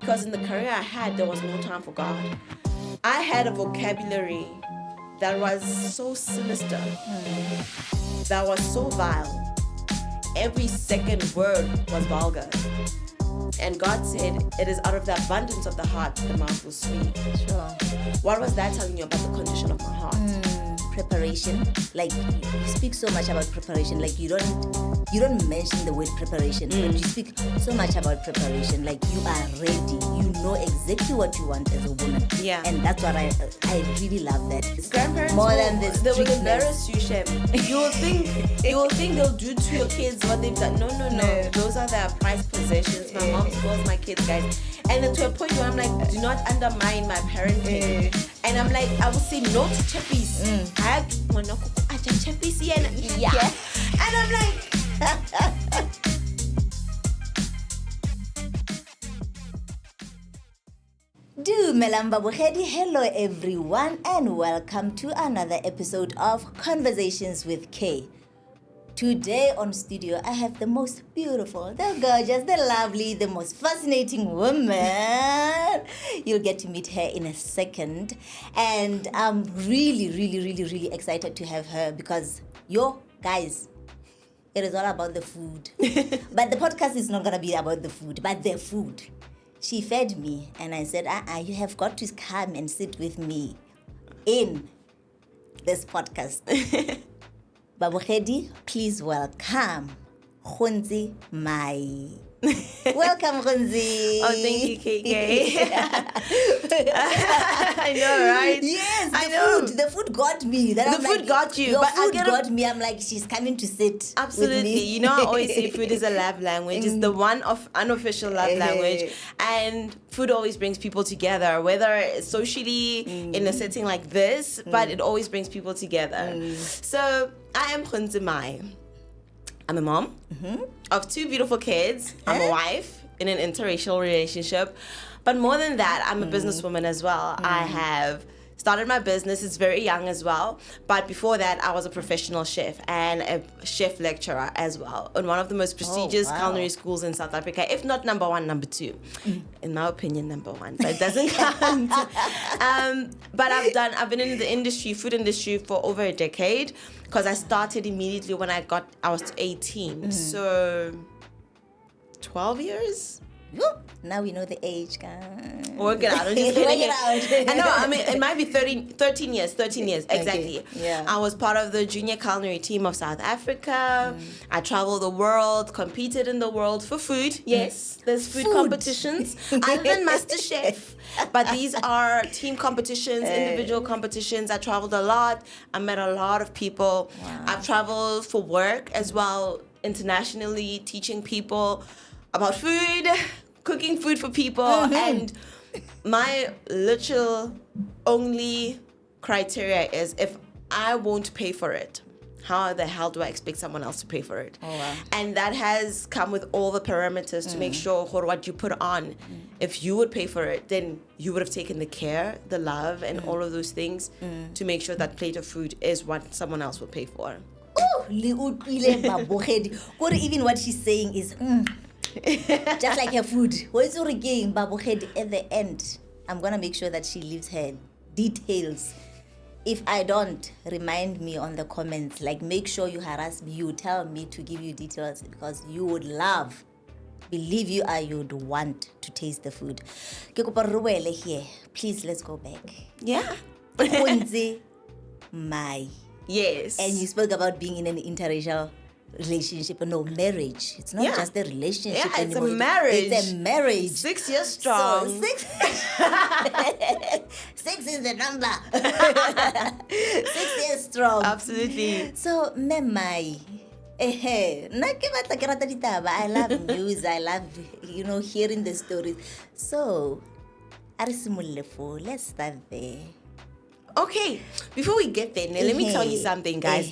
because in the career I had, there was no time for God. I had a vocabulary that was so sinister, that was so vile. Every second word was vulgar. And God said, it is out of the abundance of the heart the mouth will speak. Sure. What was that telling you about the condition of my heart? Preparation. Like you speak so much about preparation. Like you don't mention the word preparation, but you speak so much about preparation. Like you are ready. You know exactly what you want as a woman. Yeah. And that's what I really love that. Grandparents more than this. They will embarrass you, Shem. You will think they'll do to your kids what they've done. No. Those are their prized possessions. My mom spoils my kids, guys. And then to a point where I'm like, do not undermine my parenting. And I'm like, I will say no to chappies. Yeah. And I'm like, Dumelang babogedi. Hello everyone and welcome to another episode of Conversations with Kay. Today on studio I have the most beautiful, the gorgeous, the lovely, the most fascinating woman. You'll get to meet her in a second. And I'm really excited to have her because guys, it is all about the food. But the podcast is not going to be about the food, but the food. She fed me and I said, you have got to come and sit with me in this podcast. Babogedi, please welcome Gontse Mai. Welcome, Gontse. Oh, thank you, KK. I know, right? Yes, the food got me. The food got you. Your food got me. I'm like, she's coming to sit. Absolutely. With me. You know, I always say food is a love language. It's the one of unofficial love language. And food always brings people together, whether it's socially in a setting like this, but it always brings people together. So I am Gontse Mai. I'm a mom of two beautiful kids. I'm a wife in an interracial relationship. But more than that, I'm a businesswoman as well. I have started my business. It's very young as well. But before that, I was a professional chef and a chef lecturer as well in one of the most prestigious culinary schools in South Africa, if not number one, number two. In my opinion, number one, but it doesn't count. But I've been in the food industry for over a decade because I started immediately when I was 18. So 12 years? Now we know the age, guys. Work it out. I'm just kidding. I know. I mean, it might be 13 years, exactly. Okay. Yeah. I was part of the junior culinary team of South Africa. I traveled the world, competed in the world for food. Yes, there's food competitions. Other than MasterChef. But these are team competitions, individual competitions. I traveled a lot. I met a lot of people. Wow. I've traveled for work as well, internationally, teaching people about food, cooking food for people, and my literal only criteria is if I won't pay for it, how the hell do I expect someone else to pay for it? Oh, wow. And that has come with all the parameters to make sure what you put on, if you would pay for it, then you would have taken the care, the love, and all of those things to make sure that plate of food is what someone else will pay for. Even what she's saying is just like her food. At the end, I'm gonna make sure that she leaves her details. If I don't, remind me on the comments. Like, make sure you harass me. You tell me to give you details because you would love. Believe you, you would want to taste the food. Here. Please, let's go back. Yeah. Gontse Mai. Yes. And you spoke about being in an interracial relationship. No, marriage. It's not just a relationship anymore. It's a marriage. It's a marriage. 6 years strong. So, 6 is the number. 6 years strong. Absolutely. So, Memai. I love news. I love, hearing the stories. So, let's start there. Okay, before we get there, let me tell you something, guys.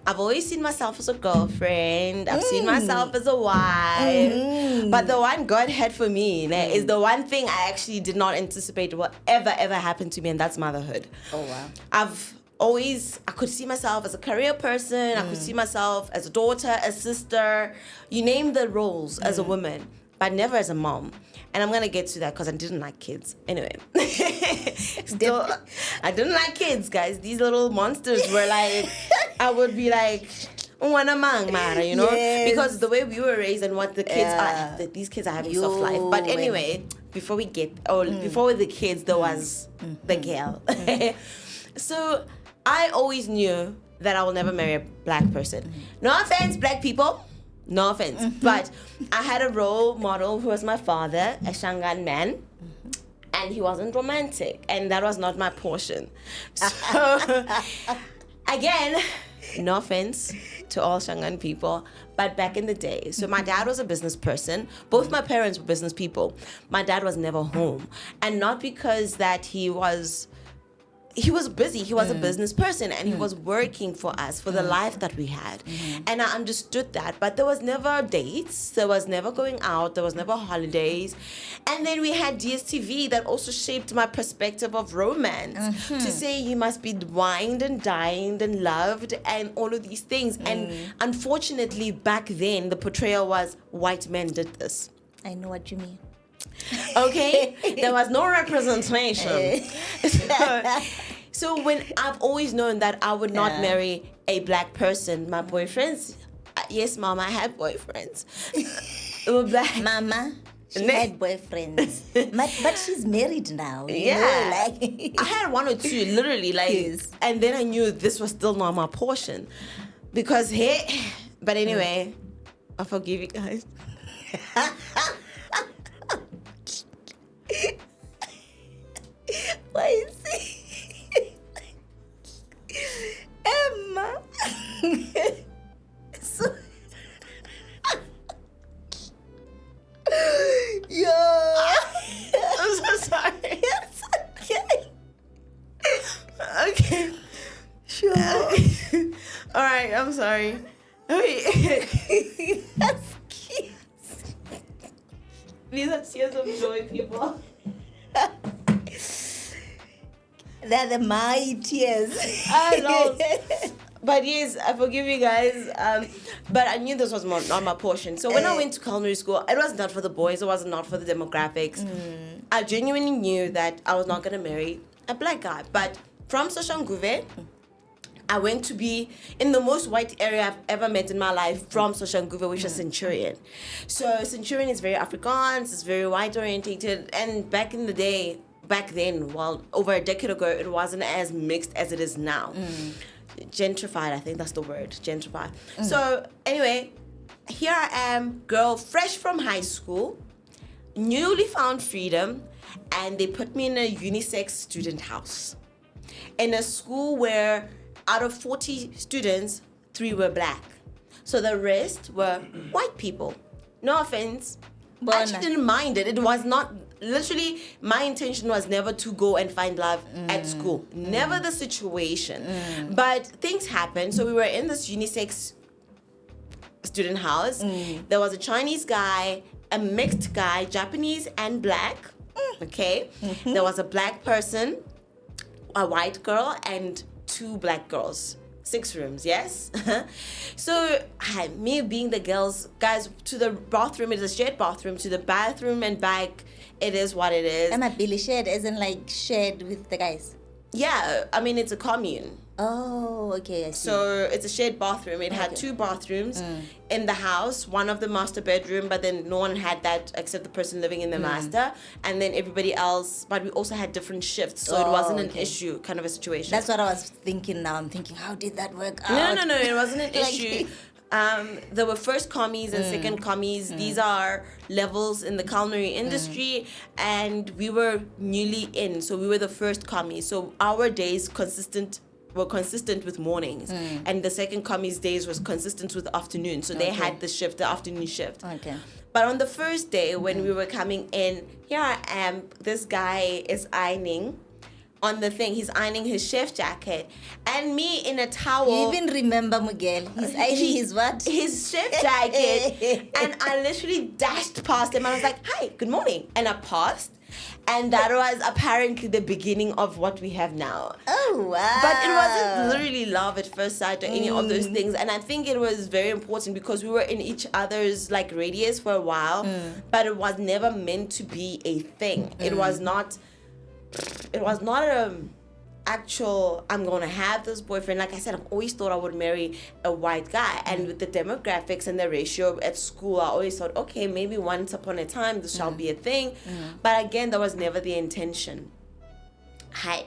I've always seen myself as a girlfriend. I've seen myself as a wife. But the one God had for me is the one thing I actually did not anticipate will ever happen to me, and that's motherhood. Oh, wow. I could see myself as a career person. I could see myself as a daughter, a sister. You name the roles as a woman. but never as a mom. And I'm going to get to that because I didn't like kids. Anyway. Still, I didn't like kids, guys. These little monsters were like, I would be like, you know? Yes. Because the way we were raised and what the kids are, these kids are having soft life. But anyway, before the kids, there was the girl. So I always knew that I will never marry a black person. No offense, black people. No offense. But I had a role model who was my father, a Shangan man. And he wasn't romantic. And that was not my portion. So, again, no offense to all Shangan people, but back in the day. So my dad was a business person. Both my parents were business people. My dad was never home. And not because that he was busy. He was a business person and he was working for us, for the life that we had. And I understood that. But there was never dates. There was never going out. There was never holidays. And then we had DSTV that also shaped my perspective of romance. To say you must be wined and dined and loved and all of these things. And unfortunately, back then, the portrayal was white men did this. I know what you mean. Okay, there was no representation. So when I've always known that I would not marry a black person, my boyfriends, yes, Mom, I had boyfriends. They were black. Mama, she had boyfriends, but she's married now. You know, like I had one or two, literally, like, and then I knew this was still not my portion, because but anyway, I forgive you guys. Why is he? Emma. So, yo. I'm so sorry. It's okay. Okay. Sure. All right, I'm sorry. That's cute. These are tears of joy, people. They're the my tears. I know. But yes, I forgive you guys. But I knew this was not my portion. So when I went to culinary school, it was not for the boys. It was not for the demographics. I genuinely knew that I was not going to marry a black guy. But from Soshanguve, I went to be in the most white area I've ever met in my life from Soshanguve, which is Centurion. So Centurion is very Afrikaans, it's very white orientated. And back then, well, over a decade ago, it wasn't as mixed as it is now. Gentrified, I think that's the word, gentrified. So anyway, here I am, girl, fresh from high school, newly found freedom, and they put me in a unisex student house. In a school where out of 40 students, 3 were black. So the rest were white people. No offense. I actually didn't mind it. It was not, literally, my intention was never to go and find love at school. Never the situation. But things happened. So we were in this unisex student house. There was a Chinese guy, a mixed guy, Japanese and black. Okay? There was a black person, a white girl, and 2 black girls. 6 rooms, yes? So, me being the guys, to the bathroom, it is a shared bathroom, to the bathroom and back, it is what it is. Am I Billy shared, isn't like shared with the guys? Yeah, I mean, it's a commune. Oh, okay, I see. So it's a shared bathroom. It had 2 bathrooms in the house, one of the master bedroom, but then no one had that except the person living in the master, and then everybody else, but we also had different shifts, so it wasn't an issue kind of a situation. That's what I was thinking now. I'm thinking, how did that work out? No, it wasn't an issue. There were first commies and second commies. These are levels in the culinary industry, and we were newly in, so we were the first commies. So our days were consistent with mornings, and the second commies days was consistent with afternoon. So they had the afternoon shift. Okay. But on the first day when we were coming in, here I am. This guy is ironing on the thing. He's ironing his chef jacket, and me in a towel. You even remember Miguel? He's ironing his what? His chef jacket, and I literally dashed past him. I was like, "Hi, good morning," and I passed. And that was apparently the beginning of what we have now. Oh, wow. But it wasn't literally love at first sight or any of those things. And I think it was very important because we were in each other's like radius for a while, but it was never meant to be a thing. It was not a actual, I'm going to have this boyfriend. Like I said, I've always thought I would marry a white guy. And with the demographics and the ratio at school, I always thought, okay, maybe once upon a time this shall be a thing. But again, that was never the intention. I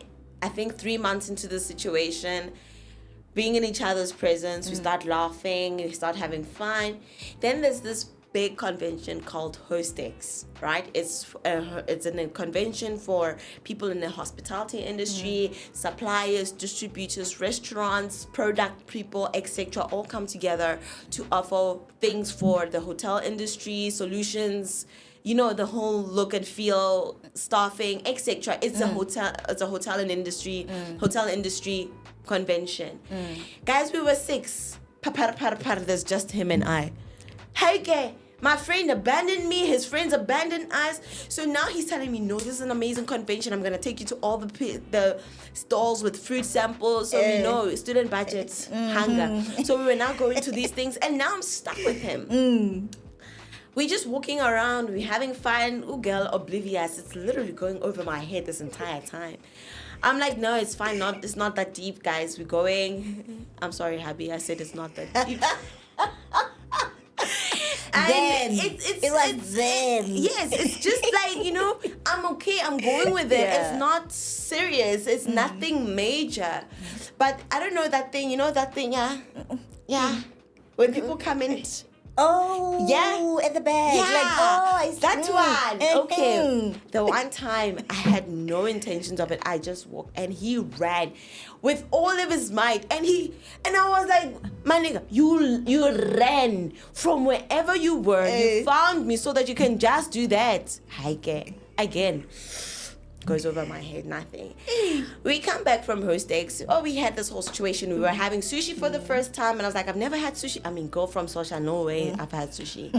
think 3 months into the situation, being in each other's presence, we start laughing, we start having fun. Then there's this big convention called Hostex, right? It's a convention for people in the hospitality industry, suppliers, distributors, restaurants, product people, etc. all come together to offer things for the hotel industry, solutions, you know, the whole look and feel, staffing, etc. It's a hotel industry convention. Guys, we were 6. There's just him and I. Hey, gay. My friend abandoned me. His friends abandoned us. So now he's telling me, no, this is an amazing convention. I'm going to take you to all the stalls with fruit samples. So we know student budgets, hunger. So we were now going to these things. And now I'm stuck with him. We're just walking around. We're having fun. Oh, girl, oblivious. It's literally going over my head this entire time. I'm like, no, it's fine. It's not that deep, guys. We're going. I'm sorry, Habi. I said it's not that deep. Then yes, it's just like, you know, I'm okay, I'm going with it. It's not serious, it's nothing major. But I don't know that thing, you know that thing, yeah. When people come in, at the back. yeah, Like, I see. that's one. Okay, the one time I had no intentions of it, I just walked and he ran with all of his might, and I was like, my nigga, you ran from wherever you were, you found me so that you can just do that. Again. Goes over my head, nothing. We come back from Hostex. We had this whole situation. We were having sushi for the first time, and I was like, I've never had sushi. I mean, girl from Social, no way I've had sushi.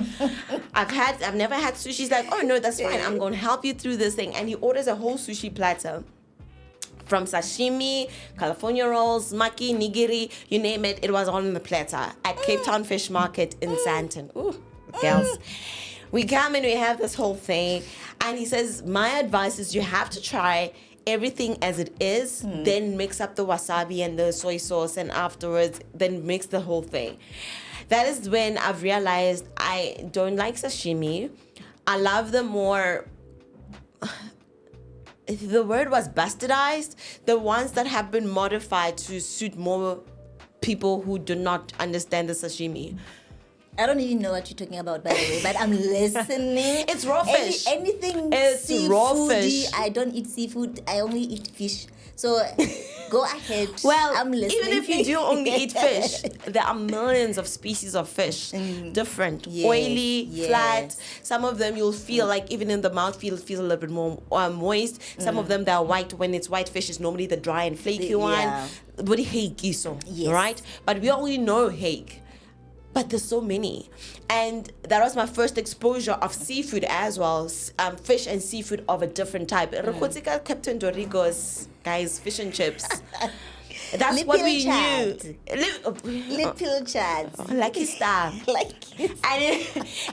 I've never had sushi. She's like, oh no, that's fine. I'm going to help you through this thing. And he orders a whole sushi platter. From sashimi, California rolls, maki, nigiri, you name it, it was on the platter at Cape Town Fish Market in Sandton. Ooh, girls. We come and we have this whole thing, and he says, my advice is you have to try everything as it is, then mix up the wasabi and the soy sauce, and afterwards, then mix the whole thing. That is when I've realized I don't like sashimi. I love the more... the word was bastardized, the ones that have been modified to suit more people who do not understand the sashimi. I don't even know what you're talking about, by the way, but I'm listening. It's raw fish. Anything it's raw fish. I don't eat seafood. I only eat fish. So go ahead. Well, I'm listening. even if you do only eat fish, there are millions of species of fish. Different. Oily, flat. Some of them you'll feel like even in the mouth feels a little bit more moist. Some of them that are white. When it's white fish, is normally the dry and flaky one. But right? But we only know hake. But there's so many. And that was my first exposure of seafood as well. Fish and seafood of a different type. Captain Dorigo's, guys, fish and chips. That's what we knew. Little chat. Lucky star. And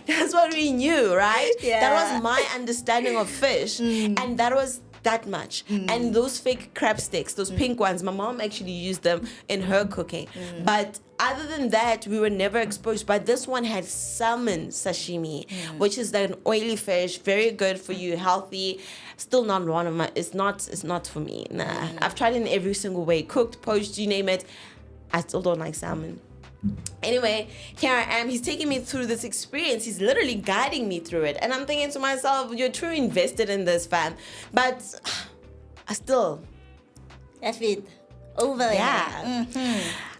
that's what we knew, right? Yeah. That was my understanding of fish. And that was that much. And those fake crab sticks, those pink ones, my mom actually used them in her cooking. But other than that, we were never exposed. But this one had salmon sashimi, which is like an oily fish, very good for you, healthy. Still not one of my. It's not for me. Nah, I've tried it in every single way, cooked, poached, you name it. I still don't like salmon. Anyway, here I am. He's taking me through this experience. He's literally guiding me through it, and I'm thinking to myself, "You're truly invested in this, fam." But I still. F it. Over there. Yeah.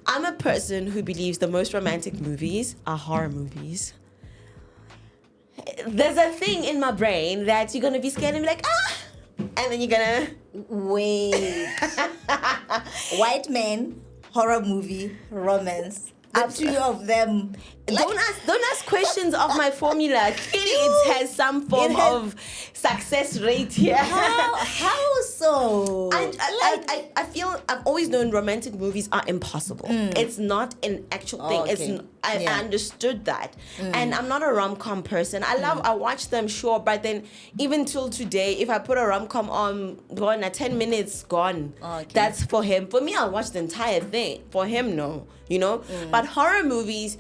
I'm a person who believes the most romantic movies are horror movies. There's a thing in my brain that you're going to be scared and be like, and then you're going to... Wait. White man, horror movie, romance. The two of them Don't ask questions of my formula. Clearly, it has some form of success rate here. How so? I feel I've always known romantic movies are impossible. It's not an actual thing. Okay. I understood that, and I'm not a rom-com person. I watch them, sure, but then even till today, if I put a rom-com on, gone at 10 minutes, gone. Okay. That's for him. For me, I'll watch the entire thing. For him, no. But horror movies,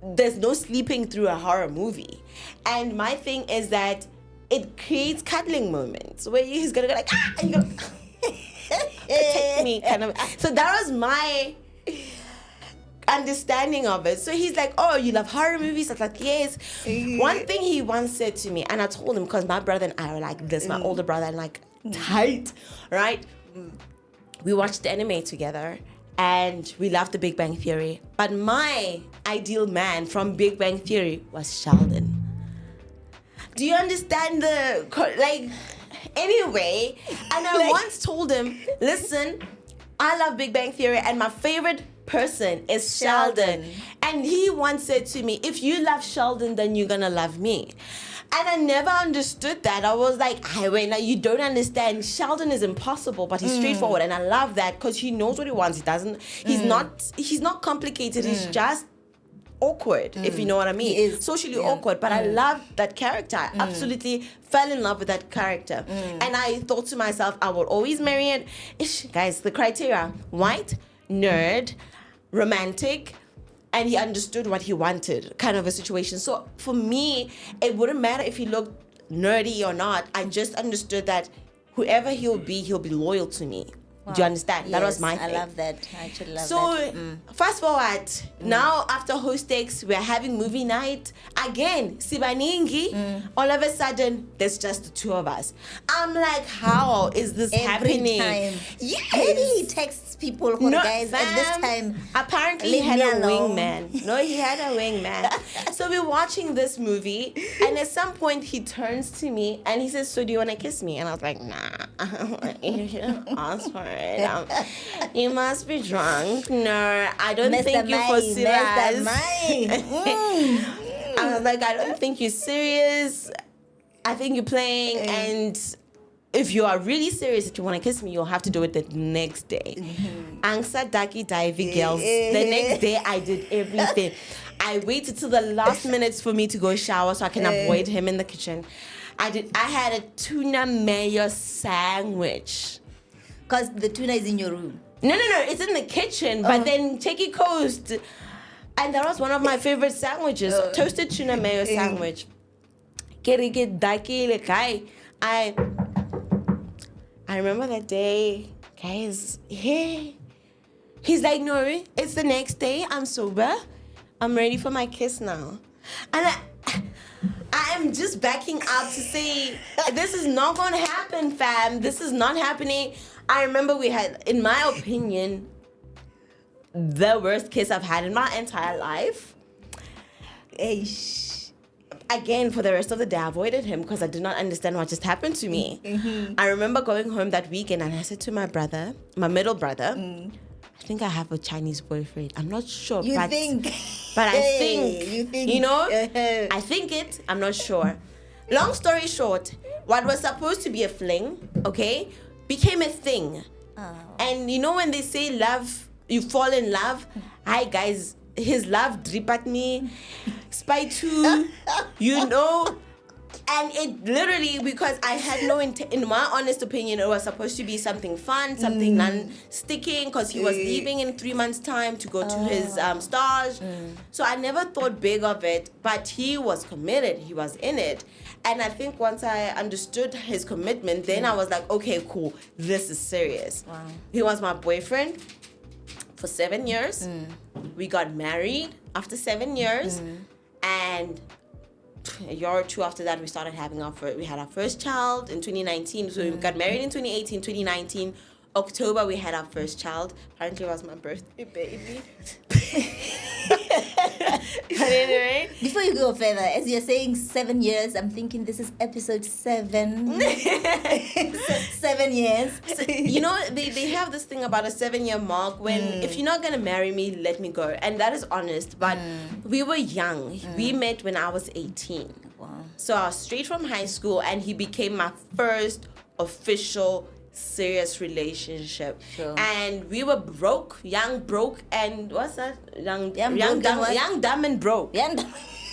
there's no sleeping through a horror movie. And my thing is that it creates cuddling moments where he's gonna go like, and you go, protect me, kind of. So that was my understanding of it. So he's like, oh, you love horror movies? I was like, yes. One thing he once said to me, and I told him, because my brother and I are like this, my older brother, and like tight, right? We watched the anime together. And we loved The Big Bang Theory. But my ideal man from Big Bang Theory was Sheldon. Do you understand anyway? And I once told him, listen, I love Big Bang Theory and my favorite person is Sheldon. And he once said to me, if you love Sheldon, then you're gonna love me. And I never understood that. I was like, now you don't understand. Sheldon is impossible, but he's straightforward. And I love that because he knows what he wants. He's not complicated. He's just awkward, if you know what I mean. He is. Socially awkward. But I love that character. I absolutely fell in love with that character. And I thought to myself, I will always marry it. Guys, the criteria: white, nerd, romantic, and he understood what he wanted, kind of a situation. So for me, it wouldn't matter if he looked nerdy or not. I just understood that whoever he'll be loyal to me. Wow. Do you understand? Yes, that was my thing. I love that. I actually love that. So fast forward, now after Hostex, we're having movie night. Again, Sibaningi, all of a sudden, there's just the two of us. I'm like, how is this happening? Time. Yes. Maybe he texts people who guys at this time. Apparently he had a wingman. No, he had a wingman. So we're watching this movie, and at some point he turns to me and he says, so do you want to kiss me? And I was like, nah. You should ask for it. You must be drunk. No, I don't think you're for serious. I was like, I don't think you're serious. I think you're playing, and if you are really serious that you want to kiss me, you'll have to do it the next day. Angsa Daki Divey girls. The next day I did everything. I waited till the last minutes for me to go shower so I can avoid him in the kitchen. I had a tuna mayo sandwich. Because the tuna is in your room. No, it's in the kitchen, but then Cheki Coast. And that was one of my favorite sandwiches, toasted tuna mayo sandwich. I remember that day, guys. He's like, no, it's the next day. I'm sober. I'm ready for my kiss now. And I am just backing up to say, this is not going to happen, fam. This is not happening. I remember we had, in my opinion, the worst kiss I've had in my entire life. Again, for the rest of the day, I avoided him because I did not understand what just happened to me. I remember going home that weekend and I said to my brother, my middle brother, I think I have a Chinese boyfriend. I'm not sure. But I think. I think it. I'm not sure. Long story short, what was supposed to be a fling, okay, became a thing. And you know when they say love, you fall in love? Hi guys, his love drip at me. Spy 2, and it literally, because I had no in my honest opinion, it was supposed to be something fun, something non-sticking, because he was leaving in 3 months' time to go to his stage. So I never thought big of it, but he was committed. He was in it. And I think once I understood his commitment, then I was like, okay, cool, this is serious. Wow. He was my boyfriend for 7 years. We got married after 7 years. And a year or two after that, we started having we had our first child in 2019. So we got married in 2018, 2019. October, we had our first child. Apparently, it was my birthday baby. But anyway. Before you go further, as you're saying 7 years, I'm thinking this is episode 7. 7 years. So, you know, they have this thing about a 7-year mark when if you're not gonna marry me, let me go. And that is honest. But we were young. We met when I was 18. Wow. So I was straight from high school and he became my first official serious relationship. Sure. And we were broke, and what's that? Young, dumb and broke.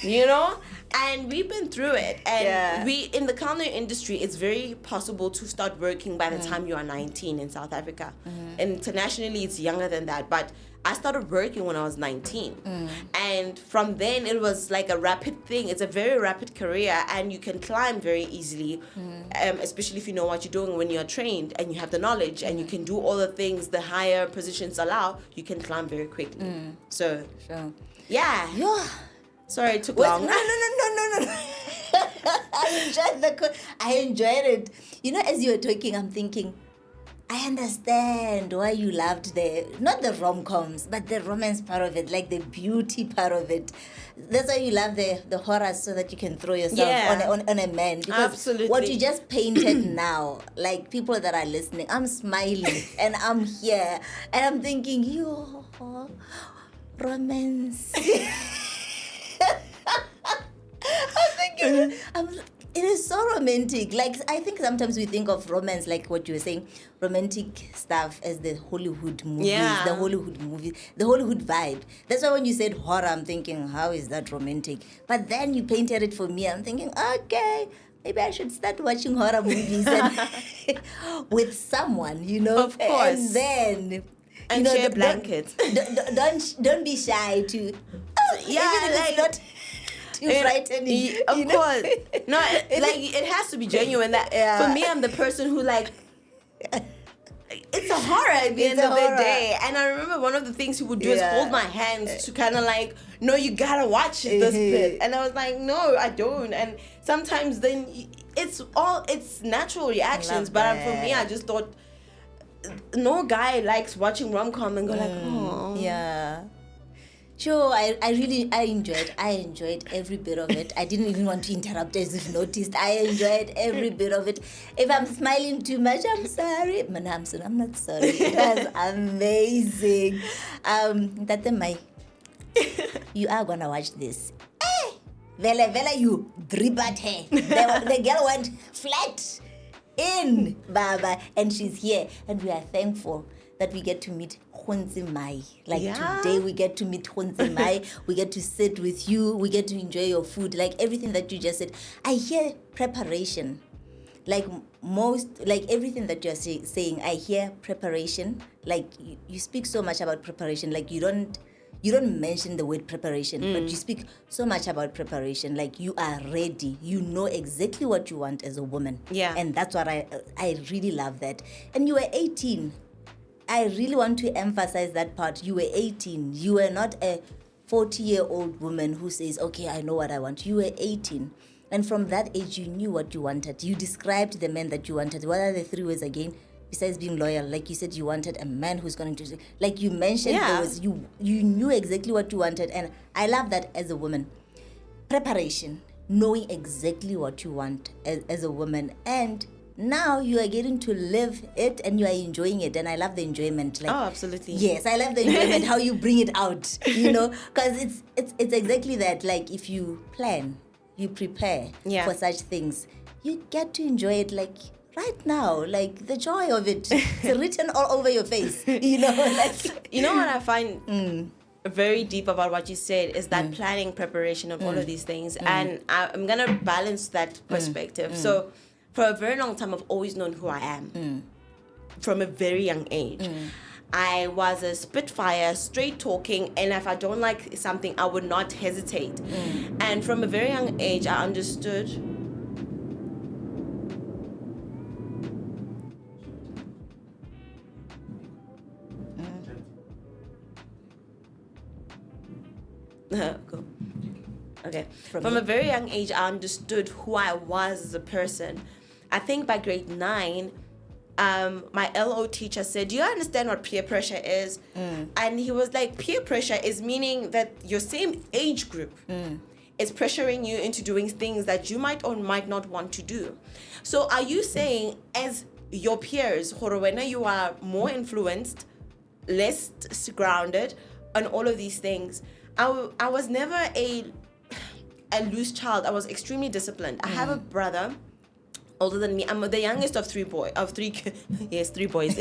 You know? And we've been through it. And we in the culinary industry, it's very possible to start working by the time you are 19 in South Africa. Internationally, it's younger than that. But I started working when I was 19. And from then, it was like a rapid thing. It's a very rapid career, and you can climb very easily, especially if you know what you're doing when you're trained and you have the knowledge and you can do all the things the higher positions allow, you can climb very quickly. So, yeah. Sorry, it took long. No. I enjoyed it. You know, as you were talking, I'm thinking, I understand why you loved not the rom-coms, but the romance part of it, like the beauty part of it. That's why you love the horror, so that you can throw yourself on a man. Because absolutely. What you just painted now, like people that are listening, I'm smiling and I'm here and I'm thinking, yo, romance. I'm thinking, it is so romantic. Like, I think sometimes we think of romance, like what you were saying, romantic stuff as the Hollywood movies, the Hollywood vibe. That's why when you said horror, I'm thinking, how is that romantic? But then you painted it for me. I'm thinking, okay, maybe I should start watching horror movies with someone, you know. Of course. And then... And share blankets. Don't be shy to... even if it's not too frightening. Of course. No, it has to be genuine. For me, I'm the person who it's a horror at the end of the day. And I remember one of the things he would do is hold my hands to kind of no, you gotta watch this bit. And I was like, no, I don't. And sometimes then it's natural reactions. But for me, I just thought no guy likes watching rom-com and go oh. Yeah. Sure, I enjoyed every bit of it. I didn't even want to interrupt, as you've noticed. I enjoyed every bit of it. If I'm smiling too much, I'm sorry. I'm not sorry. It was amazing. Tate Mai, you are gonna watch this. Hey, Vela, you dribbat her. The girl went flat in Baba, and she's here, and we are thankful that we get to meet Gontse Mai. Today we get to meet Gontse Mai. We get to sit with you. We get to enjoy your food. Like everything that you just said. I hear preparation. Everything that you're saying, I hear preparation. Like you speak so much about preparation. Like you don't mention the word preparation, but you speak so much about preparation. Like you are ready. You know exactly what you want as a woman. Yeah. And that's what I really love that. And you were 18. I really want to emphasize that part. You were 18. You were not a 40-year-old woman who says, okay, I know what I want. You were 18. And from that age, you knew what you wanted. You described the man that you wanted. What are the 3 words again? Besides being loyal, like you said, you wanted a man who's going to, like you mentioned, you knew exactly what you wanted. And I love that as a woman. Preparation, knowing exactly what you want as a woman. And now you are getting to live it and you are enjoying it. And I love the enjoyment. Absolutely. Yes, I love the enjoyment, how you bring it out, because it's exactly that. Like if you plan, you prepare for such things, you get to enjoy it right now, like the joy of it. It's written all over your face, You know what I find very deep about what you said is that planning, preparation of all of these things. And I'm going to balance that perspective. So for a very long time, I've always known who I am from a very young age. I was a spitfire, straight talking, and if I don't like something, I would not hesitate. And from a very young age, I understood cool. Okay. From a very young age, I understood who I was as a person. I think by grade 9, my LO teacher said, do you understand what peer pressure is? And he was like, peer pressure is meaning that your same age group is pressuring you into doing things that you might or might not want to do. So are you saying, as your peers, Horowena, you are more influenced, less grounded, and all of these things? I was never a loose child. I was extremely disciplined. I have a brother older than me. I'm the youngest of three boys. Yes, three boys.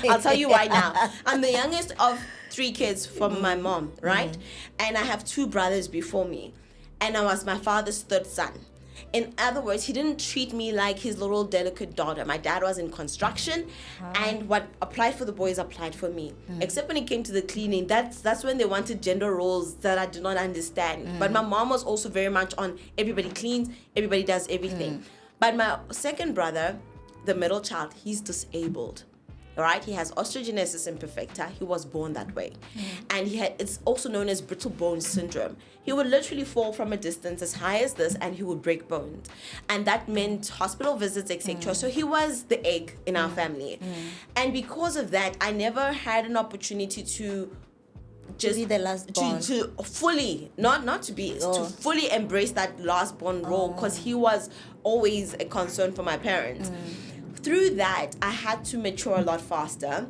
I'll tell you why now. I'm the youngest of three kids from my mom, right? And I have two brothers before me, and I was my father's third son. In other words, he didn't treat me like his little delicate daughter. My dad was in construction, and what applied for the boys applied for me. Except when it came to the cleaning, that's when they wanted gender roles that I did not understand. But my mom was also very much on everybody cleans, everybody does everything. But my second brother, the middle child, he's disabled. All right, he has osteogenesis imperfecta. He was born that way, and it's also known as brittle bone syndrome. He would literally fall from a distance as high as this, and he would break bones, and that meant hospital visits, etc. So he was the egg in our family, and because of that, I never had an opportunity to just be the last born. to fully to fully embrace that last born role, because he was always a concern for my parents. Through that, I had to mature a lot faster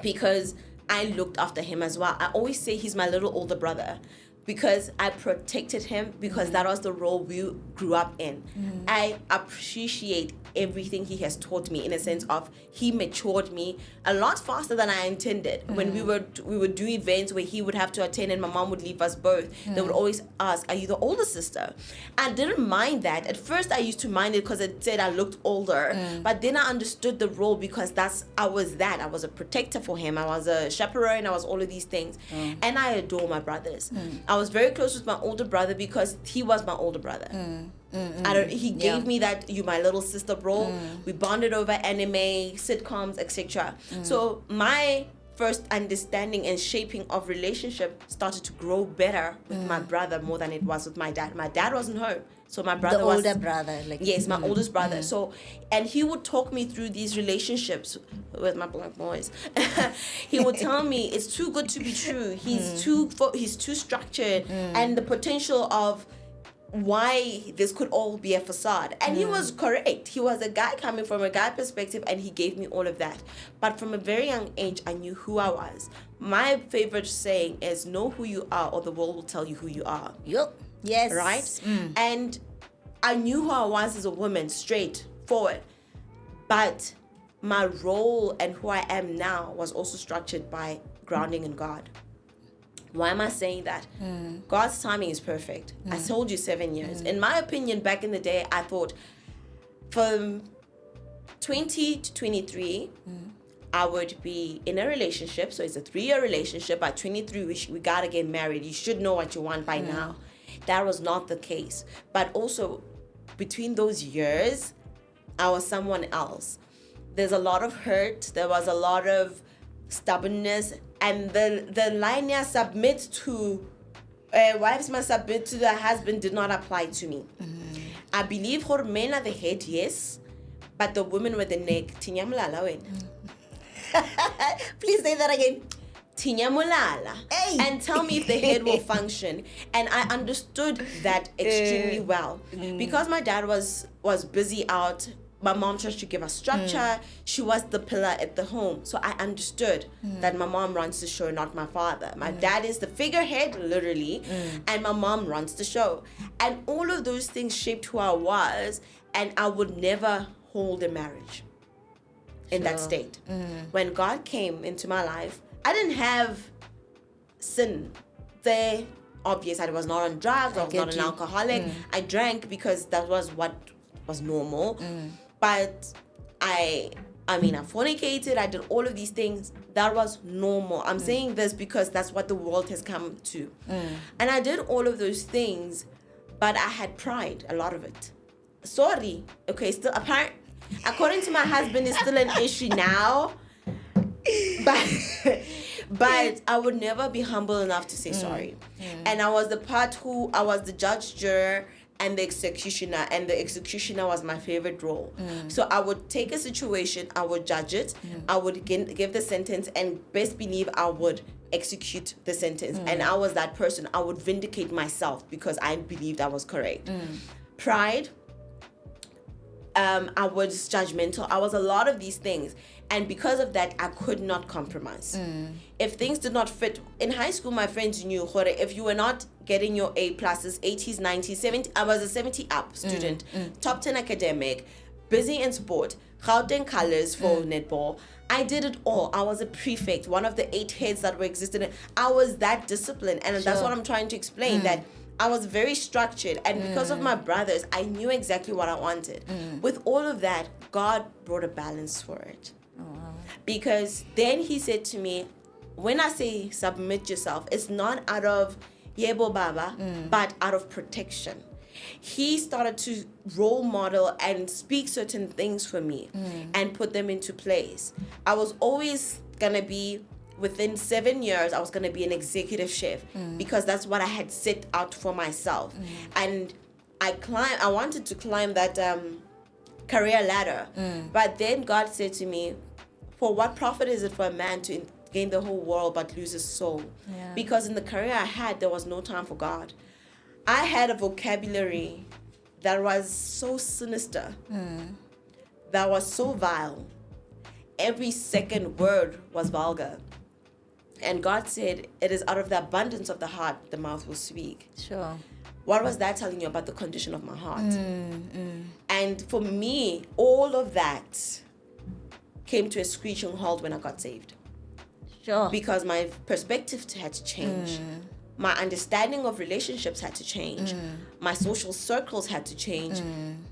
because I looked after him as well. I always say he's my little older brother because I protected him, because that was the role we grew up in. I appreciate everything he has taught me, in a sense of he matured me a lot faster than I intended. When we would do events where he would have to attend and my mom would leave us both, they would always ask, are you the older sister? I didn't mind that. At first I used to mind it because it said I looked older, but then I understood the role, because I was a protector for him. I was a chaperone. I was all of these things. And I adore my brothers. I was very close with my older brother because he was my older brother. He gave me that "you my little sister" role. We bonded over anime, sitcoms, etc. So my first understanding and shaping of relationship started to grow better with my brother more than it was with my dad. My dad wasn't home, so my brother was the older brother. Yes, my oldest brother. So, and he would talk me through these relationships with my black boys. He would tell me it's too good to be true. He's too structured, and the potential of why this could all be a facade. And he was correct. He was a guy coming from a guy perspective, and he gave me all of that. But from a very young age, I knew who I was. My favorite saying is, know who you are, or the world will tell you who you are. Yup. Yes. Right? And I knew who I was as a woman, straightforward. But my role and who I am now was also structured by grounding in God. Why am I saying that? God's timing is perfect. I told you 7 years. In my opinion, back in the day, I thought from 20 to 23, I would be in a relationship. So it's a 3-year relationship. By 23, we gotta get married. You should know what you want by now. That was not the case. But also, between those years, I was someone else. There's a lot of hurt. There was a lot of stubbornness. And the line here, submit to wives must submit to the husband, did not apply to me. I believe men are the head, yes, but the women were the neck. Please say that again. Hey. And tell me if the head will function. And I understood that extremely well, because my dad was busy out. My mom tried to give us structure. She was the pillar at the home. So I understood that my mom runs the show, not my father. My dad is the figurehead, literally, and my mom runs the show. And all of those things shaped who I was, and I would never hold a marriage in that state. When God came into my life, I didn't have sin there. Obvious, I was not on drugs, I was not an alcoholic. I drank because that was what was normal. But I fornicated, I did all of these things. That was normal. I'm saying this because that's what the world has come to. And I did all of those things, but I had pride, a lot of it. Sorry. Okay, still apparent. According to my husband, it's still an issue now. But I would never be humble enough to say sorry. And I was the part I was the judge, juror, and the executioner, and the executioner was my favorite role. So I would take a situation, I would judge it, I would give the sentence, and best believe I would execute the sentence. And I was that person. I would vindicate myself because I believed I was correct. Pride, I was judgmental. I was a lot of these things. And because of that, I could not compromise. If things did not fit, in high school, my friends knew, if you were not getting your A pluses, 80s, 90s, 70, I was a 70 up student, top 10 academic, busy in sport, Gauteng colors for netball. I did it all. I was a prefect, one of the 8 heads that were existed. I was that disciplined. And that's what I'm trying to explain, that I was very structured, and because of my brothers, I knew exactly what I wanted. With all of that, God brought a balance for it. Oh, wow. Because then he said to me, when I say submit yourself, it's not out of yebo baba, but out of protection. He started to role model and speak certain things for me and put them into place. I was always gonna be, within 7 years, I was going to be an executive chef because that's what I had set out for myself. And I wanted to climb that career ladder. But then God said to me, for what profit is it for a man to gain the whole world but lose his soul? Yeah. Because in the career I had, there was no time for God. I had a vocabulary that was so sinister, that was so vile. Every second word was vulgar. And God said, it is out of the abundance of the heart the mouth will speak. Sure. What was that telling you about the condition of my heart? And for me, all of that came to a screeching halt when I got saved. Sure. Because my perspective had to change. My understanding of relationships had to change. My social circles had to change.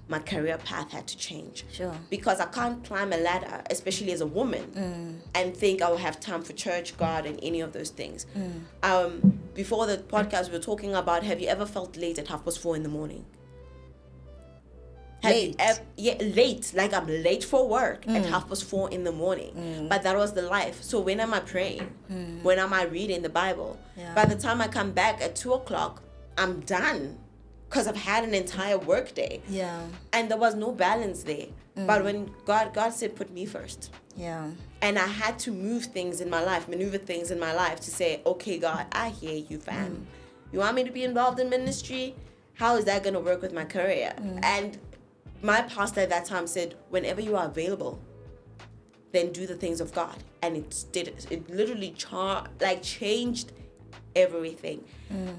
My career path had to change. Sure. Because I can't climb a ladder, especially as a woman, and think I will have time for church, God, and any of those things. Before the podcast, we were talking about, have you ever felt late at 4:30 in the morning? Late? Late. Like I'm late for work at 4:30 in the morning. But that was the life. So when am I praying? When am I reading the Bible? Yeah. By the time I come back at 2:00, I'm done because I've had an entire work day. Yeah. And there was no balance there. But when God said, put me first. Yeah. And I had to move things in my life, maneuver things in my life to say, okay, God, I hear you, fam. You want me to be involved in ministry? How is that going to work with my career? And my pastor at that time said, whenever you are available, then do the things of God. And it literally changed everything.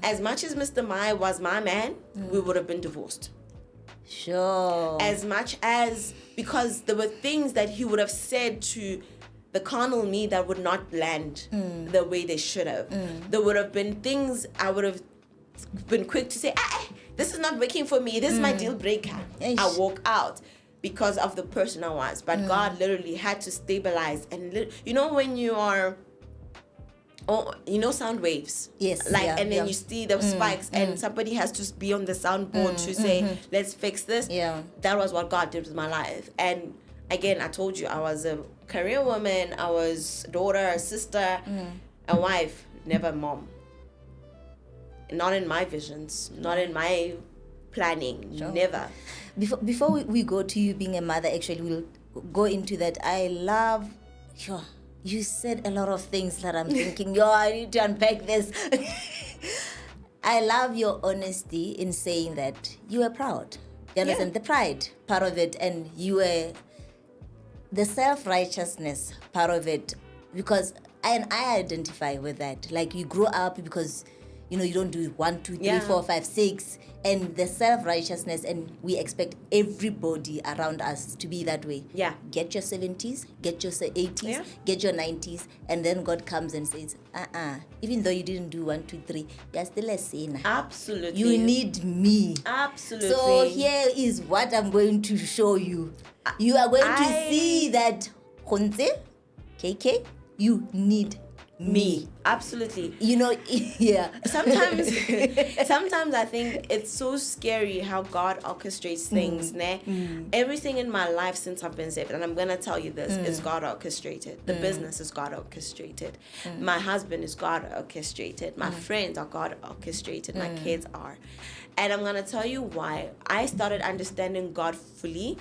As much as Mr. Mai was my man, we would have been divorced. Sure. As much as, because there were things that he would have said to the carnal me that would not land the way they should have. There would have been things I would have been quick to say, this is not working for me. This is my deal breaker. Eish. I walk out because of the person I was. But God literally had to stabilize. And you know when you are, sound waves? Yes. And then you see the spikes and somebody has to be on the soundboard to say, let's fix this. Yeah. That was what God did with my life. And again, I told you, I was a career woman. I was a daughter, a sister, a wife, never a mom. Not in my visions, not in my planning, never. Before we go to you being a mother, actually, we'll go into that. I love, you said a lot of things that I'm thinking, I need to unpack this. I love your honesty in saying that you were proud. You understand? The pride part of it, and you were the self-righteousness part of it, because I identify with that. Like, you grow up because you don't do 1, 2, 3, 4, 5, 6, and the self-righteousness, and we expect everybody around us to be that way. Yeah. Get your 70s, get your 80s, get your 90s, and then God comes and says, even though you didn't do 1, 2, 3, you're still a sinner. Absolutely. You need me. Absolutely. So here is what I'm going to show you. You are going to see that, Gontse, KK, you need me. Absolutely. You know, yeah. Sometimes I think it's so scary how God orchestrates things. Everything in my life since I've been saved, and I'm gonna tell you this, is God orchestrated. The business is God orchestrated. My husband is God orchestrated. My friends are God orchestrated. My kids are. And I'm gonna tell you why. I started understanding God fully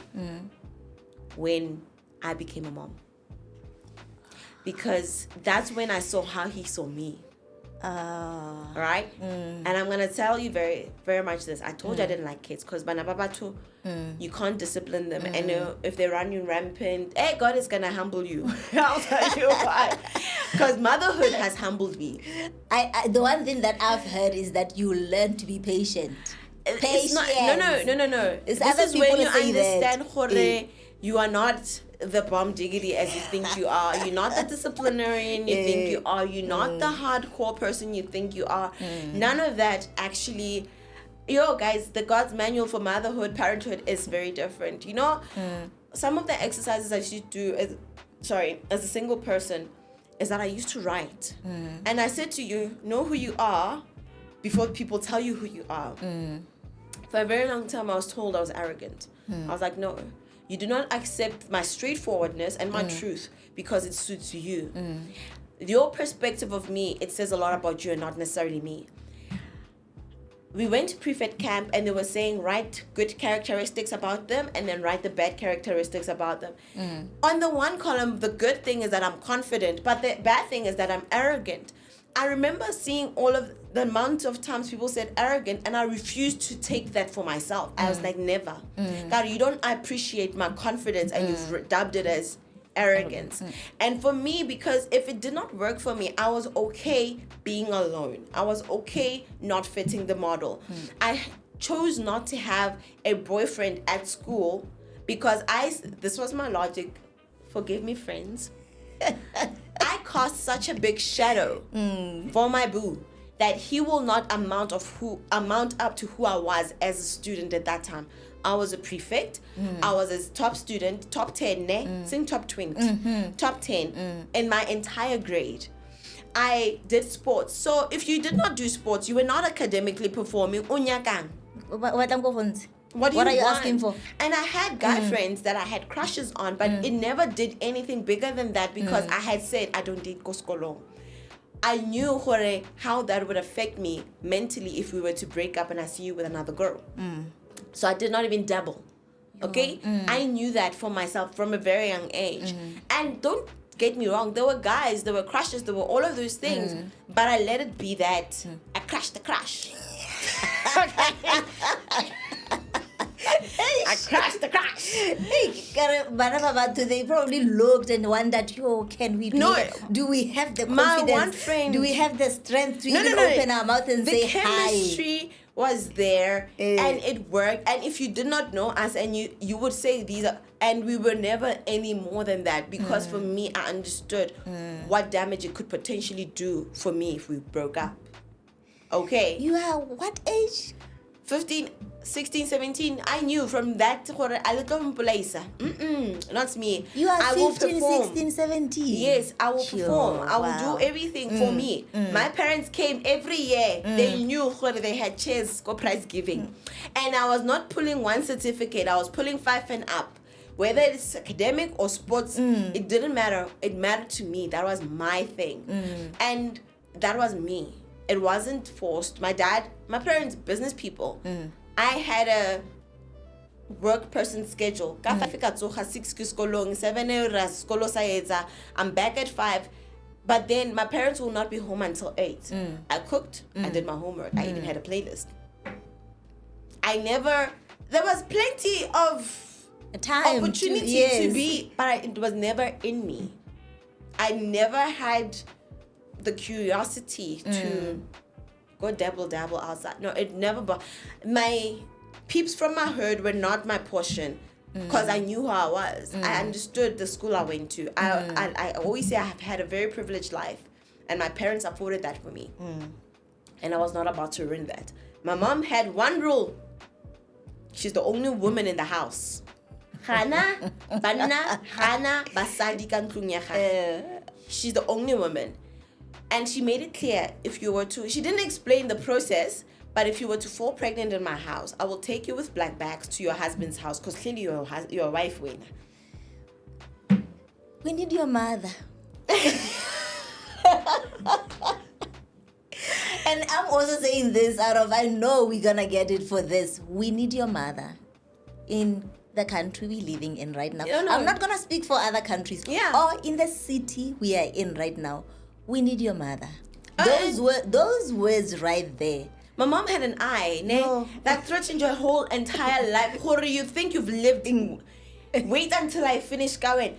when I became a mom. Because that's when I saw how he saw me. Right? And I'm going to tell you very, very much this. I told you I didn't like kids because you can't discipline them. And if they run you rampant, God is going to humble you. I'll tell you why. Because motherhood has humbled me. The one thing that I've heard is that you learn to be patient. It's not, no. It's this other is when people you say understand, you are not the bomb diggity as you think you are. You're not the disciplinarian you think you are. You're not the hardcore person you think you are. None of that actually. Guys, the God's manual for motherhood, parenthood is very different. You know, some of the exercises I used to do as a single person is that I used to write. And I said to you, know who you are before people tell you who you are. For a very long time, I was told I was arrogant. I was like, no. You do not accept my straightforwardness and my truth because it suits you. Your perspective of me, it says a lot about you and not necessarily me. We went to prefect camp and they were saying write good characteristics about them and then write the bad characteristics about them. On the one column, the good thing is that I'm confident, but the bad thing is that I'm arrogant. I remember seeing all of the amount of times people said arrogant and I refused to take that for myself. I was like, never. God, you don't appreciate my confidence and you've dubbed it as arrogance. And for me, because if it did not work for me, I was okay being alone. I was okay not fitting the model. I chose not to have a boyfriend at school because this was my logic. Forgive me, friends. I cast such a big shadow for my boo that he will not amount up to who I was as a student at that time. I was a prefect. I was a top student, top 10, sing top 20, top 10 in my entire grade. I did sports. So if you did not do sports, you were not academically performing. What are you asking for? And I had guy friends that I had crushes on, but it never did anything bigger than that because I had said I don't date Koskolo. I knew how that would affect me mentally if we were to break up and I see you with another girl. So I did not even dabble. Okay? I knew that for myself from a very young age. And don't get me wrong, there were guys, there were crushes, there were all of those things, but I let it be that I crushed the crush. I crashed the crash. They probably looked and wondered, can we do that? Do we have the confidence? My one friend, do we have the strength to even open our mouth and say hi? The chemistry was there and it worked. And if you did not know us and you would say these are, and we were never any more than that because for me, I understood what damage it could potentially do for me if we broke up. Okay. You are what age? 15, 16, 17, I knew from that, not me. You are 15, 16, 17? Yes, I will perform. I will do everything for me. My parents came every year. They knew they had chairs for prize giving. And I was not pulling one certificate. I was pulling 5 and up. Whether it's academic or sports, it didn't matter. It mattered to me. That was my thing. And that was me. It wasn't forced. My parents, business people. I had a work person schedule. I'm back at 5. But then my parents will not be home until 8. I cooked. I did my homework. I even had a playlist. There was plenty of time opportunity to be, but it was never in me. I never had the curiosity to go dabble outside. No, it never. My peeps from my herd were not my portion because I knew who I was. I understood the school I went to. I always say I have had a very privileged life, and my parents afforded that for me. And I was not about to ruin that. My mom had one rule. She's the only woman in the house. Hana, banna, hana, basadi kan. She's the only woman. And she made it clear, if you were to, she didn't explain the process, but if you were to fall pregnant in my house, I will take you with black bags to your husband's house, because clearly you're a wife winner. We need your mother. And I'm also saying this out of, I know we're going to get it for this. We need your mother in the country we're living in right now. No. I'm not going to speak for other countries. Yeah. Or in the city we are in right now. We need your mother. And- Those words right there. My mom had an eye, No. that threatened your whole entire life. Hore, you think you've lived in... Wait until I finish going.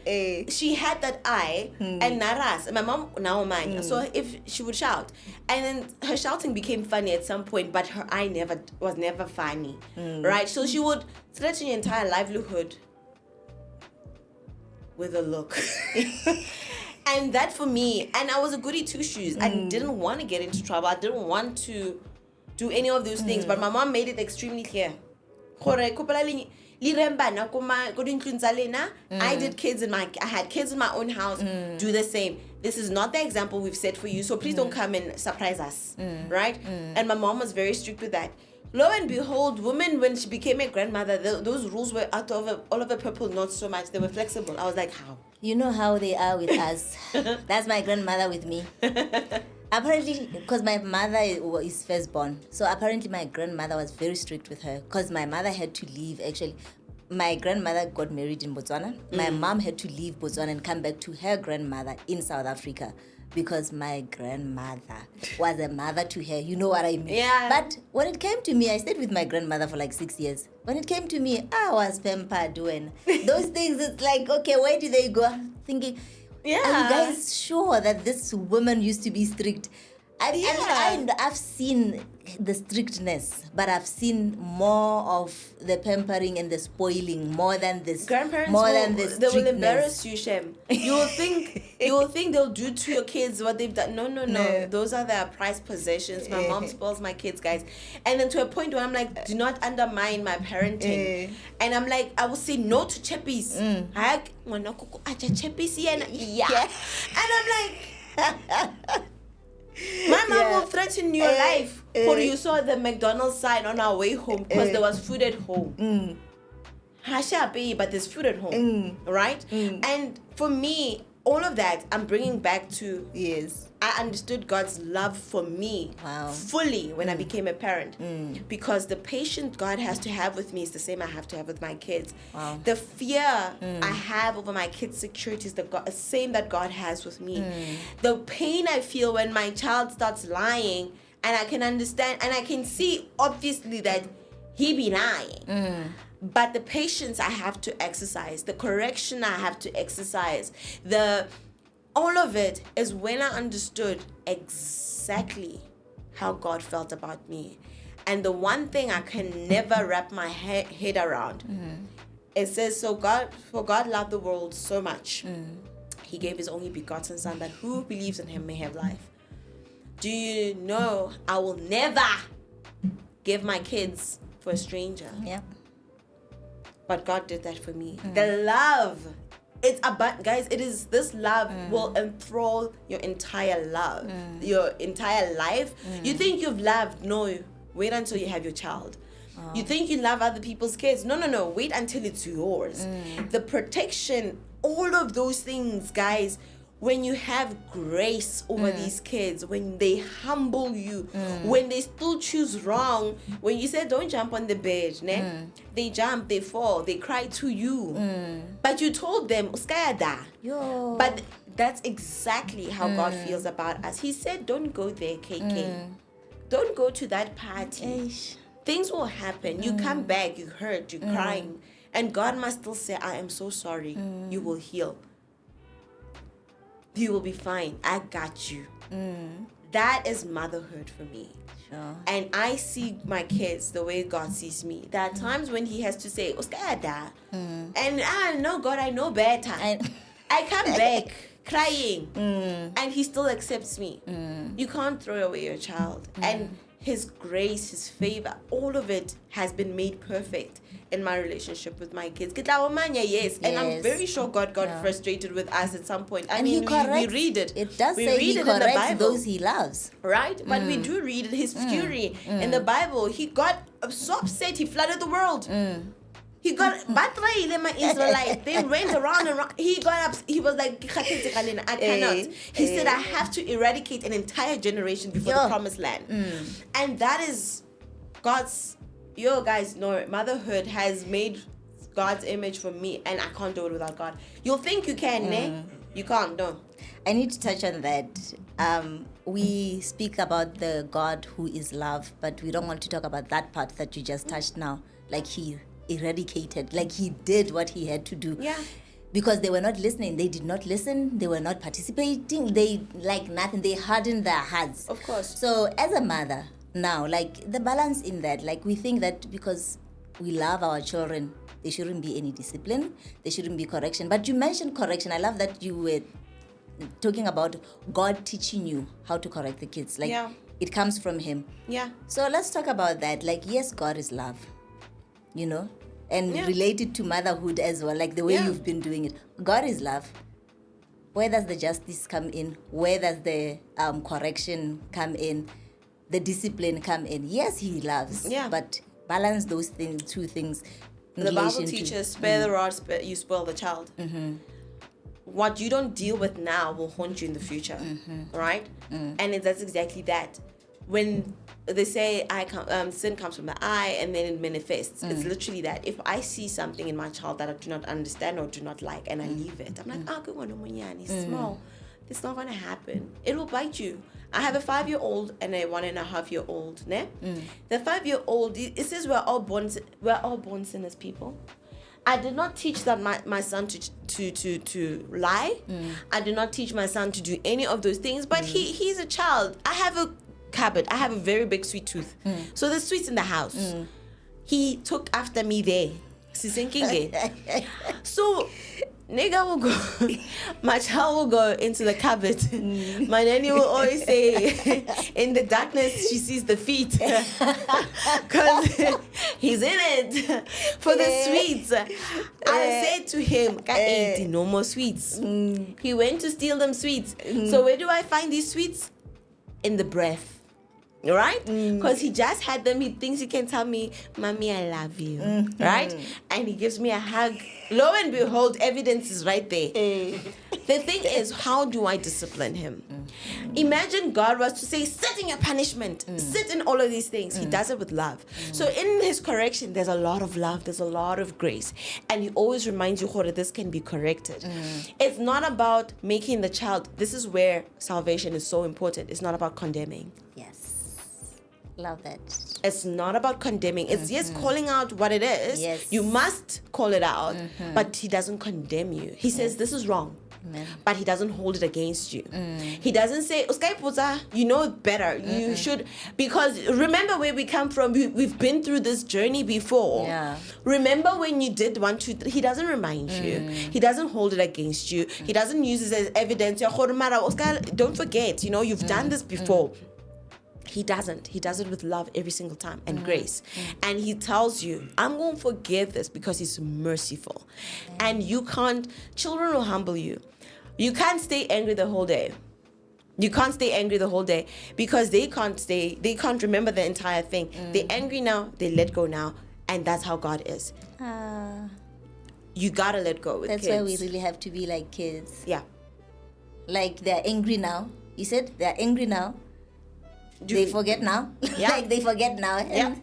She had that eye and naras. And my mom now mine. So if she would shout, and then her shouting became funny at some point, but her eye was never funny, right? So she would threaten your entire livelihood with a look. And that for me, and I was a goody two shoes. I didn't want to get into trouble. I didn't want to do any of those things. But my mom made it extremely clear. I had kids in my own house. Do the same. This is not the example we've set for you, so please don't come and surprise us, right? And my mom was very strict with that. Lo and behold, women, when she became a grandmother, those rules were all over purple, not so much. They were flexible. I was like, how? You know how they are with us. That's my grandmother with me. Apparently, because my mother is firstborn, so apparently my grandmother was very strict with her, because my mother had to leave. Actually, my grandmother got married in Botswana. My mom had to leave Botswana and come back to her grandmother in South Africa, because my grandmother was a mother to her. You know what I mean? Yeah. But when it came to me, I stayed with my grandmother for like 6 years. When it came to me, I was pampered doing those things. It's like, okay, where do they go? I'm thinking, Yeah. are you guys sure that this woman used to be strict? I've seen the strictness, but I've seen more of the pampering and the spoiling more than this. Grandparents Strictness. they will embarrass you, Shem. You will think they'll do to your kids what they've done. No. Those are their prized possessions. My mom spoils my kids, guys. And then to a point where I'm like, do not undermine my parenting. And I'm like, I will say no to cheppies. Yeah. And I'm like, my mom will threaten your life. Or you saw the McDonald's sign on our way home because there was food at home. But there's food at home, right? And for me, all of that I'm bringing back to, I understood God's love for me fully when I became a parent, because the patience God has to have with me is the same I have to have with my kids. The fear I have over my kids' security is the same that God has with me. The pain I feel when my child starts lying, and I can understand and I can see obviously that he be lying. But the patience I have to exercise, the correction I have to exercise, all of it is when I understood exactly how God felt about me. And the one thing I can never wrap my head around, it says, for God loved the world so much, he gave his only begotten son, that who believes in him may have life. Do you know I will never give my kids for a stranger? Yeah. But God did that for me. The love, it's about, guys, it is, this love will enthrall your entire love, your entire life. You think you've loved? No, wait until you have your child. You think you love other people's kids? No, wait until it's yours. The protection, all of those things, guys, when you have grace over these kids, when they humble you, when they still choose wrong, when you say don't jump on the bed, they jump, they fall, they cry to you. But you told them, Uskayada. But that's exactly how God feels about us. He said, don't go there, KK. Don't go to that party. Things will happen. You come back, you hurt, you're crying. And God must still say, I am so sorry. You will heal. You will be fine. I got you. That is motherhood for me. Sure. And I see my kids the way God sees me. There are times when he has to say, Uskayada. And I know God, I know better. I come back crying. And he still accepts me. You can't throw away your child. And His grace, His favor, all of it has been made perfect in my relationship with my kids. Yes. And I'm very sure God got frustrated with us at some point. I mean, we read it. It does we say read He it in the corrects Bible, those He loves. right? But we do read His fury in the Bible. He got so upset, He flooded the world. He got my Israelites. They went around and around. He got up. He was like, I cannot. He said, I have to eradicate an entire generation before the promised land. And that is God's. You guys know, motherhood has made God's image for me, and I can't do it without God. You'll think you can, ne? You can't, no. I need to touch on that. We speak about the God who is love, but we don't want to talk about that part that you just touched now. Like He eradicated, like He did what He had to do. Yeah. Because they were not listening. They did not listen. They were not participating. They like nothing. They hardened their hearts. Of course. So as a mother now, like the balance in that, like we think that because we love our children, there shouldn't be any discipline. There shouldn't be correction. But you mentioned correction. I love that you were talking about God teaching you how to correct the kids. Like it comes from Him. Yeah. So let's talk about that. Like, yes, God is love. You know? And related to motherhood as well, like the way you've been doing it. God is love. Where does the justice come in? Where does the correction come in? The discipline come in? Yes, He loves. Yeah. But balance those things, two things. The Bible teaches, spare the rod, you spoil the child. What you don't deal with now will haunt you in the future, right? And that's exactly that. When they say sin comes from the eye and then it manifests, it's literally that. If I see something in my child that I do not understand or do not like and I leave it, I'm like, good one, he's small. It's not going to happen. It will bite you. I have a 5-year-old and a 1.5-year-old. Ne? The 5-year-old, it says we're all born sinners, people. I did not teach that my son to lie. I did not teach my son to do any of those things. But he's a child. I have a cupboard. I have a very big sweet tooth. So there's sweets in the house. He took after me there. So nigga will go, my child will go into the cupboard. My nanny will always say, in the darkness, she sees the feet. Because he's in it for the sweets. I said to him, no more sweets. He went to steal them sweets. So where do I find these sweets? In the breath. Right? Because he just had them. He thinks he can tell me, Mommy, I love you. Right? And he gives me a hug. Lo and behold, evidence is right there. The thing is, how do I discipline him? Imagine God was to say, sit in your punishment. Sit in all of these things. He does it with love. So in His correction, there's a lot of love. There's a lot of grace. And He always reminds you, that this can be corrected. It's not about making the child. This is where salvation is so important. It's not about condemning. Yes. Love that. It's not about condemning. It's just calling out what it is. Yes. You must call it out, but He doesn't condemn you. He says this is wrong, but He doesn't hold it against you. He doesn't say, you know better. You should, because remember where we come from. We've been through this journey before. Yeah. Remember when you did 1, 2, 3. He doesn't remind you. He doesn't hold it against you. He doesn't use it as evidence. Don't forget, you've done this before. He doesn't. He does it with love every single time and grace. And He tells you, I'm going to forgive this because He's merciful. And children will humble you. You can't stay angry the whole day. You can't stay angry the whole day because they can't remember the entire thing. They're angry now, they let go now. And that's how God is. You got to let go with kids. That's why we really have to be like kids. Yeah. Like they're angry now. You said they're angry now. They forget now. Yeah. Like they forget now. And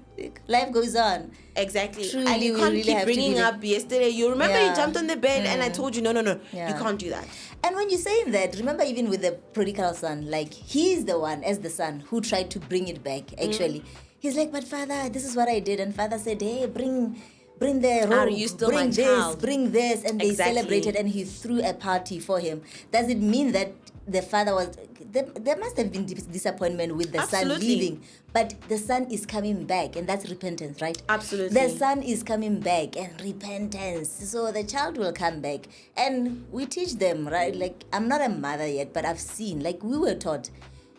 life goes on. Exactly. Truly, and you can't really keep bringing up yesterday. You remember you jumped on the bed and I told you, no. Yeah. You can't do that. And when you say that, remember even with the prodigal son, like he's the one as the son who tried to bring it back, actually. He's like, but Father, this is what I did. And Father said, hey, bring the robe, Are you still bring my this, child? bring this. And they Exactly. celebrated and he threw a party for him. Does it mean that the father was... There must have been disappointment with the son leaving. But the son is coming back and that's repentance, right? Absolutely. The son is coming back and repentance. So the child will come back. And we teach them, right? Like, I'm not a mother yet, but I've seen, like we were taught,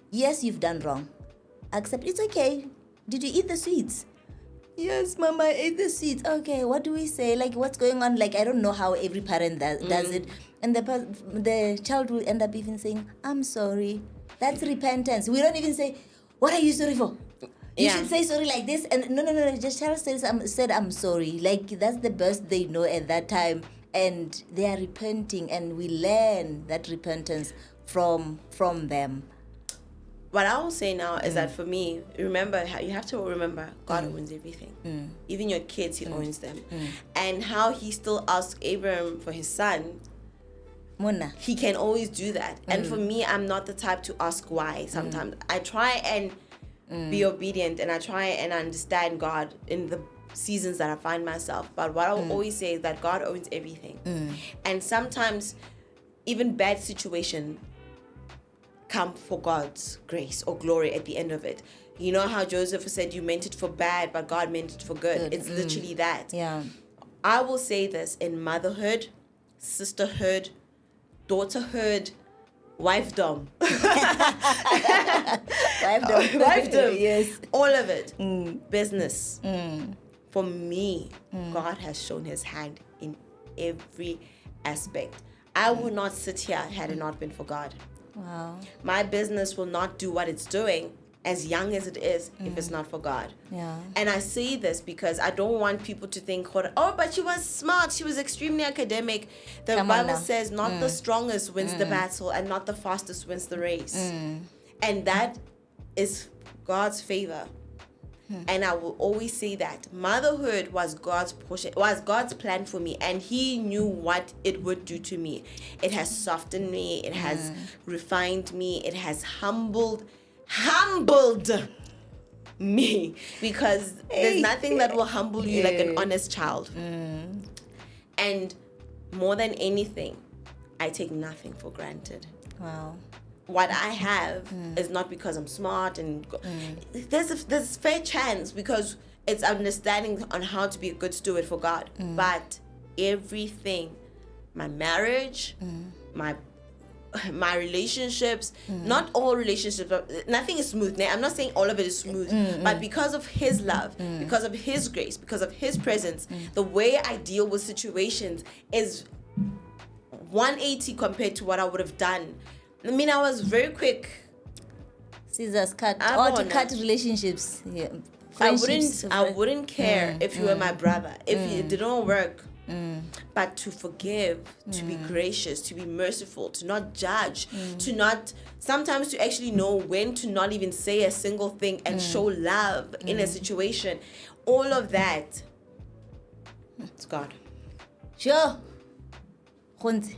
yes, you've done wrong. accept. It's okay. Did you eat the sweets? Yes, Mama, I ate the sweets. Okay, what do we say? Like, what's going on? Like, I don't know how every parent does it. And the child will end up even saying, I'm sorry. That's repentance. We don't even say, what are you sorry for? You should say sorry like this. And no. Just child said, I'm sorry. Like, that's the best they know at that time. And they are repenting. And we learn that repentance from them. What I will say now is that for me, remember, you have to remember God owns everything. Even your kids, he owns them. And how he still asked Abraham for his son, Mona. he can always do that. And for me, I'm not the type to ask why sometimes. I try and be obedient, and I try and understand God in the seasons that I find myself. But what I will always say is that God owns everything. And sometimes even bad situation come for God's grace or glory at the end of it. You know how Joseph said, you meant it for bad, but God meant it for good. It's literally that. Yeah. I will say this in motherhood, sisterhood, daughterhood, wifedom. Wifedom. Yes. All of it. Business. For me, God has shown his hand in every aspect. I would not sit here had it not been for God. Wow. My business will not do what it's doing, as young as it is, if it's not for God. Yeah. And I say this because I don't want people to think, oh, but she was smart, she was extremely academic. The Bible says not the strongest wins the battle, and not the fastest wins the race. And that is God's favor. And I will always say that motherhood was God's portion, was God's plan for me, and he knew what it would do to me. It has softened me, it has refined me, it has humbled me, because there's nothing that will humble you like an honest child. And more than anything, I take nothing for granted. Wow. What I have is not because I'm smart, and there's fair chance because it's understanding on how to be a good steward for God. But everything, my marriage, my relationships, not all relationships, nothing is smooth. I'm not saying all of it is smooth, but because of his love, because of his grace, because of his presence, the way I deal with situations is 180 compared to what I would have done. I mean, I was very quick. Scissors cut. Or to cut relationships. Yeah. I wouldn't care if you were my brother, if it didn't work. But to forgive, to be gracious, to be merciful, to not judge, to not, sometimes to actually know when to not even say a single thing and show love in a situation. All of that, it's God. Sure. Gontse.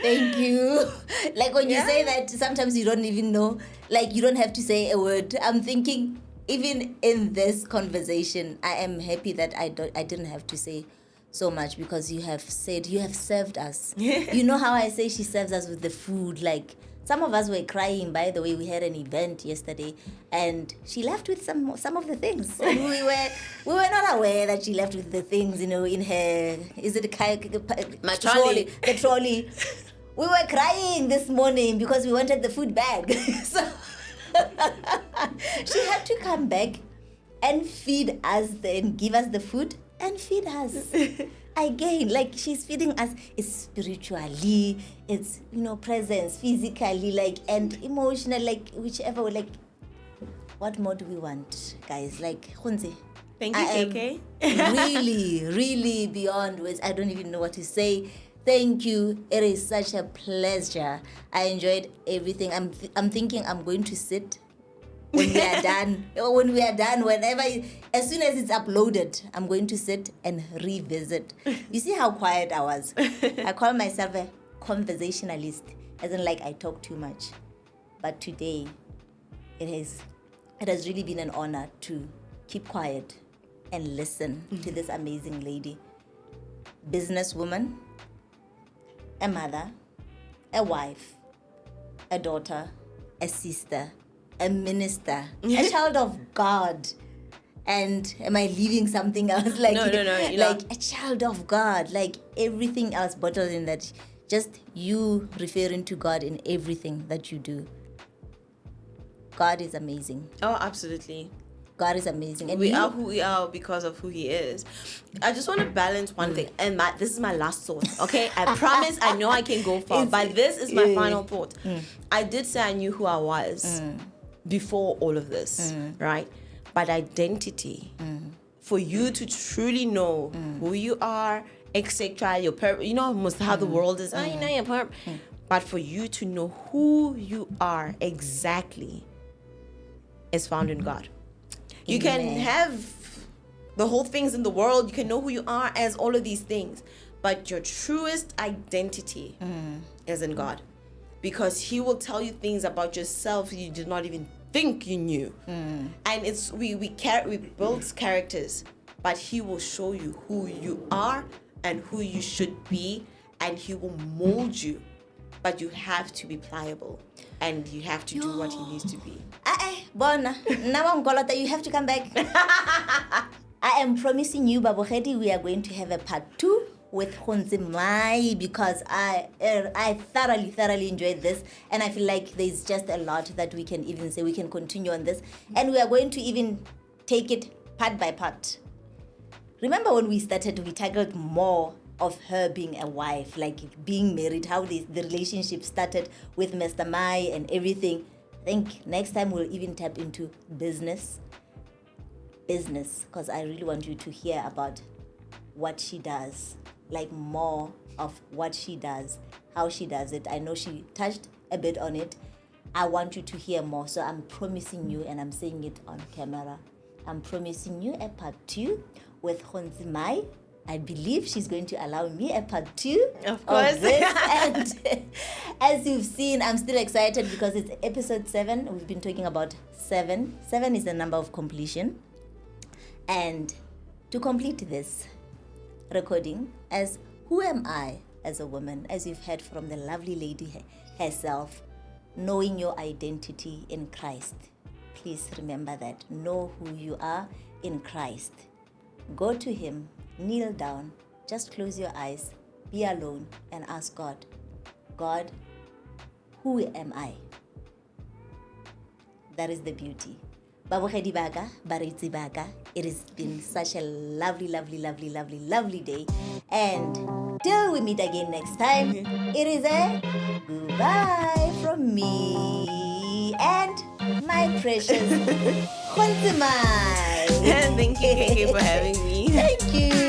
Thank you. Like when you say that, sometimes you don't even know, like you don't have to say a word. I'm thinking, even in this conversation, I am happy that I didn't have to say so much, because you have served us. You know how I say she serves us with the food. Like some of us were crying. By the way, we had an event yesterday, and she left with some of the things. And we were not aware that she left with the things. You know, in her My trolley. The trolley. We were crying this morning because we wanted the food bag. So she had to come back and feed us, then give us the food and feed us. Again, like she's feeding us. It's spiritually, it's, you know, presence, physically, like, and emotional, like whichever, like, what more do we want, guys? Like, Gontse, Thank you, KK. Really, really beyond words. I don't even know what to say. Thank you. It is such a pleasure. I enjoyed everything. I'm thinking I'm going to sit when we are done. Whenever, as soon as it's uploaded, I'm going to sit and revisit. You see how quiet I was? I call myself a conversationalist, as in like I talk too much. But today, it has really been an honor to keep quiet and listen to this amazing lady. Businesswoman, a mother, a wife, a daughter, a sister, a minister, a child of God. And am I leaving something else? Like, no. Like a child of God, like everything else bottled in that. Just you referring to God in everything that you do. God is amazing. Oh, absolutely. God is amazing. And We are who we are because of who He is. I just want to balance one thing, and this is my last thought. Okay, I promise. I know I can go far, but this is my final thought. I did say I knew who I was before all of this, right? But identity, for you to truly know who you are, etc., your purpose. You know almost how the world is. Oh, you know your purpose. But for you to know who you are exactly is found in God. You can have the whole things in the world. You can know who you are as all of these things. But your truest identity is in God. Because He will tell you things about yourself you did not even think you knew. And it's we build characters, but He will show you who you are and who you should be, and He will mold you. But you have to be pliable, and you have to do what He needs to be. Bona, now I'm Golota, you have to come back. I am promising you, Babogedi, we are going to have a part 2 with Gontse Mai, because I thoroughly enjoyed this, and I feel like there's just a lot that we can even say. We can continue on this, and we are going to even take it part by part. Remember when we started, we tackled more of her being a wife, like being married, how the relationship started with Mr. Mai and everything. I think next time we'll even tap into business, because I really want you to hear about what she does, like more of what she does, how she does it. I know she touched a bit on it. I want you to hear more, so I'm promising you, and I'm saying it on camera, I'm promising you a part 2 with Gontse Mai. I believe she's going to allow me a part 2 of course. Of this. And as you've seen, I'm still excited because it's episode 7. We've been talking about 7. 7 is the number of completion. And to complete this recording, as who am I as a woman, as you've heard from the lovely lady herself, knowing your identity in Christ. Please remember that. Know who you are in Christ. Go to Him. Kneel down, just close your eyes, be alone, and ask God, God, who am I? That is the beauty. Babogedi baga, baritsi baga. It has been such a lovely day. And till we meet again next time, it is a goodbye from me and my precious Gontse Mai. Thank you, KK, for having me. Thank you.